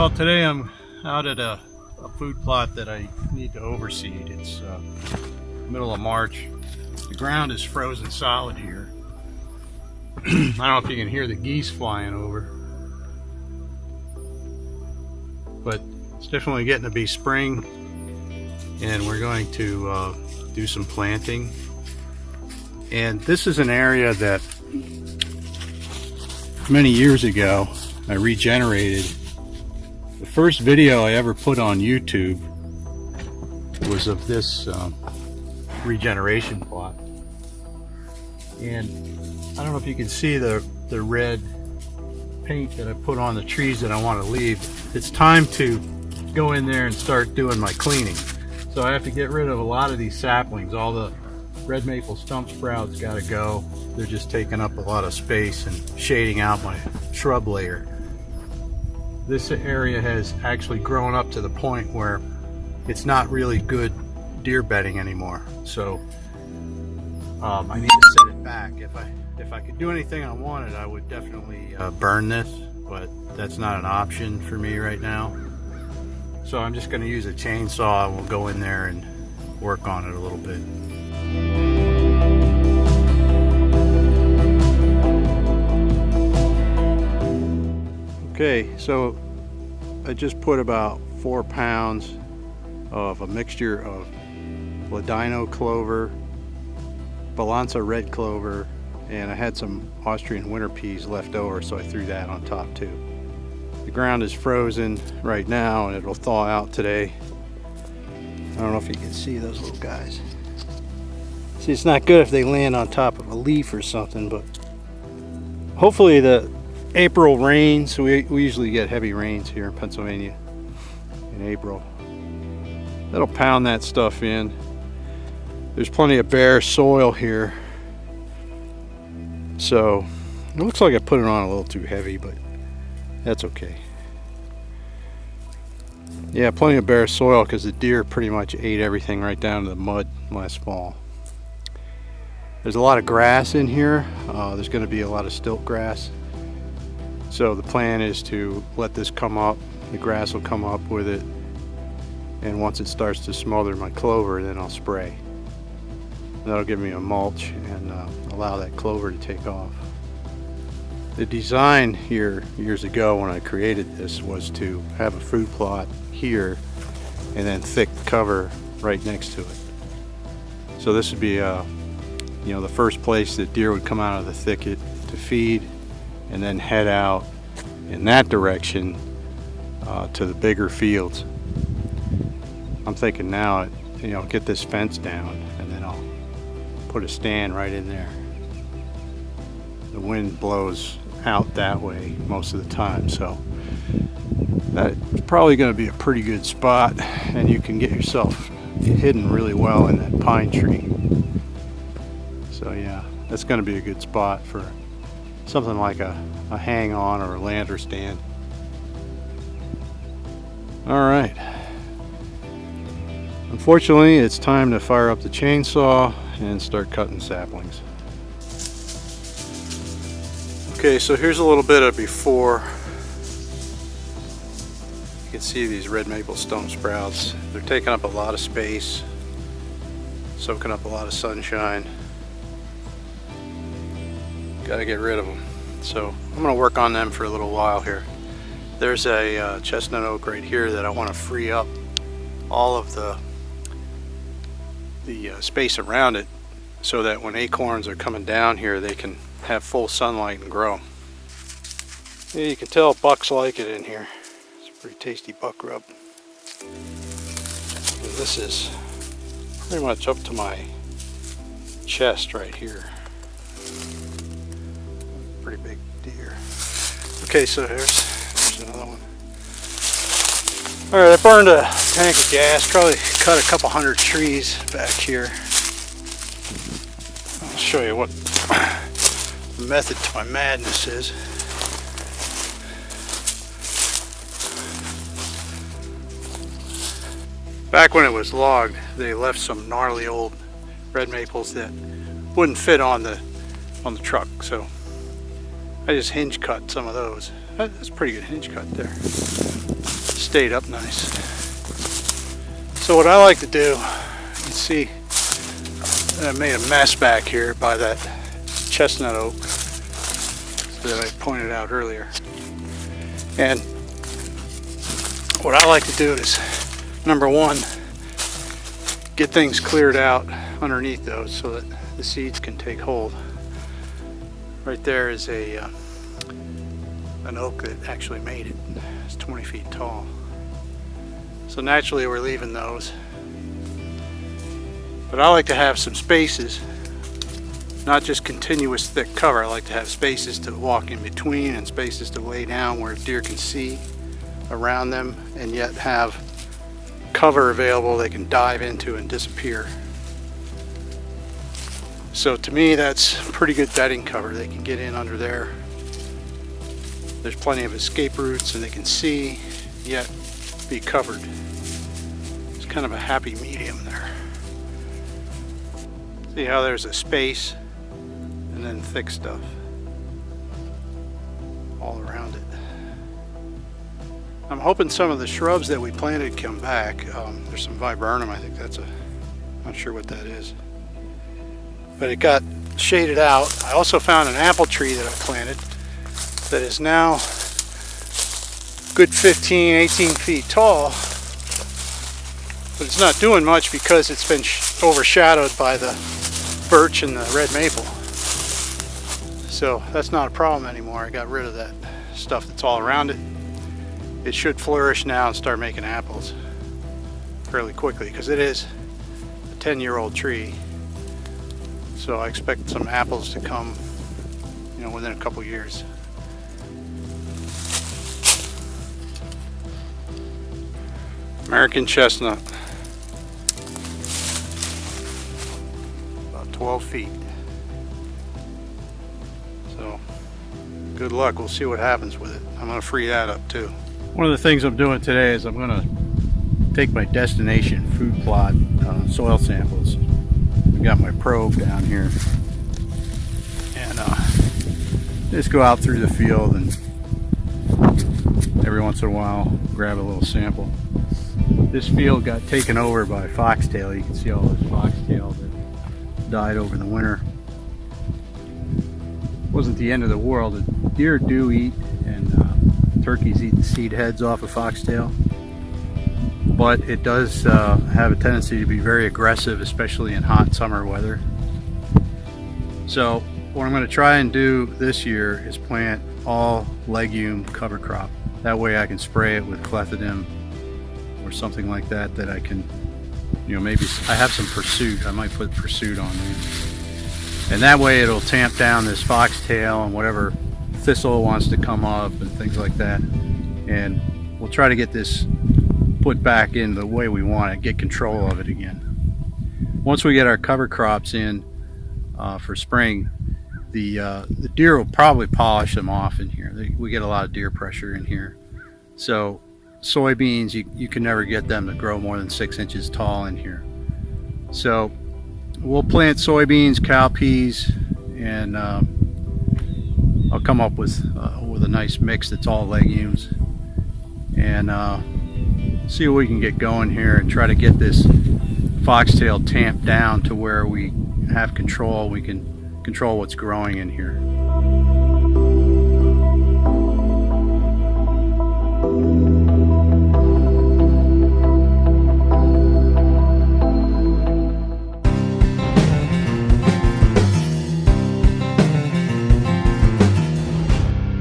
Well, today I'm out at a food plot that I need to overseed. It's middle of March. The ground is frozen solid here. I don't know if you can hear the geese flying over, but it's definitely getting to be spring, and we're going to do some planting. And this is an area that many years ago I regenerated. The first video I ever put on YouTube was of this regeneration plot, and I don't know if you can see the red paint that I put on the trees that I want to leave. It's time to go in there and start doing my cleaning. So I have to get rid of a lot of these saplings. All the red maple stump sprouts got to go. They're just taking up a lot of space and shading out my shrub layer. This area has actually grown up to the point where it's not really good deer bedding anymore. So I need to set it back. If I could do anything I wanted, I would definitely burn this, but that's not an option for me right now. So I'm just going to use a chainsaw and we'll go in there and work on it a little bit. Okay, so I just put about 4 pounds of a mixture of ladino clover, balanza red clover, and I had some Austrian winter peas left over, so I threw that on top too. The ground is frozen right now and it'll thaw out today. I don't know if you can see those little guys. See, it's not good if they land on top of a leaf or something, but hopefully the April rains, we usually get heavy rains here in Pennsylvania in April. That'll pound that stuff in. There's plenty of bare soil here, so it looks like I put it on a little too heavy, but that's okay. Yeah, plenty of bare soil because the deer pretty much ate everything right down to the mud last fall. There's a lot of grass in here. There's going to be a lot of stilt grass. So the plan is to let this come up. The grass will come up with it, and once it starts to smother my clover, then I'll spray. That'll give me a mulch and allow that clover to take off. The design here years ago when I created this was to have a food plot here and then thick cover right next to it. So this would be the first place that deer would come out of the thicket to feed, and then head out in that direction to the bigger fields. I'm thinking now, get this fence down and then I'll put a stand right in there. The wind blows out that way most of the time, so that's probably going to be a pretty good spot, and you can get yourself hidden really well in that pine tree. So yeah, that's going to be a good spot for something like a hang on or a lander stand. Alright, unfortunately it's time to fire up the chainsaw and start cutting saplings. Okay, so here's a little bit of before. You can see these red maple stump sprouts. They're taking up a lot of space, soaking up a lot of sunshine. Gotta get rid of them. So I'm going to work on them for a little while here. There's a chestnut oak right here that I want to free up all of the space around it, so that when acorns are coming down here they can have full sunlight and grow. Yeah, you can tell bucks like it in here. It's a pretty tasty buck rub. And this is pretty much up to my chest right here. Pretty big deer. Okay, so here's another one. Alright, I burned a tank of gas, probably cut a couple hundred trees back here. I'll show you what the method to my madness is. Back when it was logged, they left some gnarly old red maples that wouldn't fit on the truck, so I just hinge cut some of those. That's a pretty good hinge cut there. Stayed up nice. So what I like to do, you can see I made a mess back here by that chestnut oak that I pointed out earlier. And what I like to do is, number one, get things cleared out underneath those so that the seeds can take hold. Right there is an oak that actually made it. It's 20 feet tall. So naturally we're leaving those. But I like to have some spaces, not just continuous thick cover. I like to have spaces to walk in between and spaces to lay down where deer can see around them, and yet have cover available they can dive into and disappear. So to me, that's pretty good bedding cover. They can get in under there. There's plenty of escape routes and they can see yet be covered. It's kind of a happy medium there. See how there's a space and then thick stuff all around it. I'm hoping some of the shrubs that we planted come back. There's some viburnum, I think that's not sure what that is. But it got shaded out. I also found an apple tree that I planted that is now good 15, 18 feet tall. But it's not doing much because it's been overshadowed by the birch and the red maple. So that's not a problem anymore. I got rid of that stuff that's all around it. It should flourish now and start making apples fairly quickly because it is a 10-year-old tree. So I expect some apples to come, within a couple years. American chestnut, about 12 feet. So good luck. We'll see what happens with it. I'm going to free that up too. One of the things I'm doing today is I'm going to take my destination food plot soil samples. I've got my probe down here and just go out through the field and every once in a while grab a little sample. This field got taken over by foxtail. You can see all those foxtail that died over the winter. It wasn't the end of the world. The deer do eat, and turkeys eat the seed heads off of foxtail. But it does have a tendency to be very aggressive, especially in hot summer weather. So what I'm going to try and do this year is plant all legume cover crop. That way I can spray it with clethodim or something like that I can, maybe I have some pursuit. I might put pursuit on there. And that way it'll tamp down this foxtail and whatever thistle wants to come up and things like that. And we'll try to get this put back in the way we want it, get control of it again. Once we get our cover crops in for spring, the deer will probably polish them off in here. We get a lot of deer pressure in here. So soybeans, you can never get them to grow more than 6 inches tall in here. So we'll plant soybeans, cowpeas, and I'll come up with a nice mix that's all legumes, and see what we can get going here and try to get this foxtail tamped down to where we have control. We can control what's growing in here.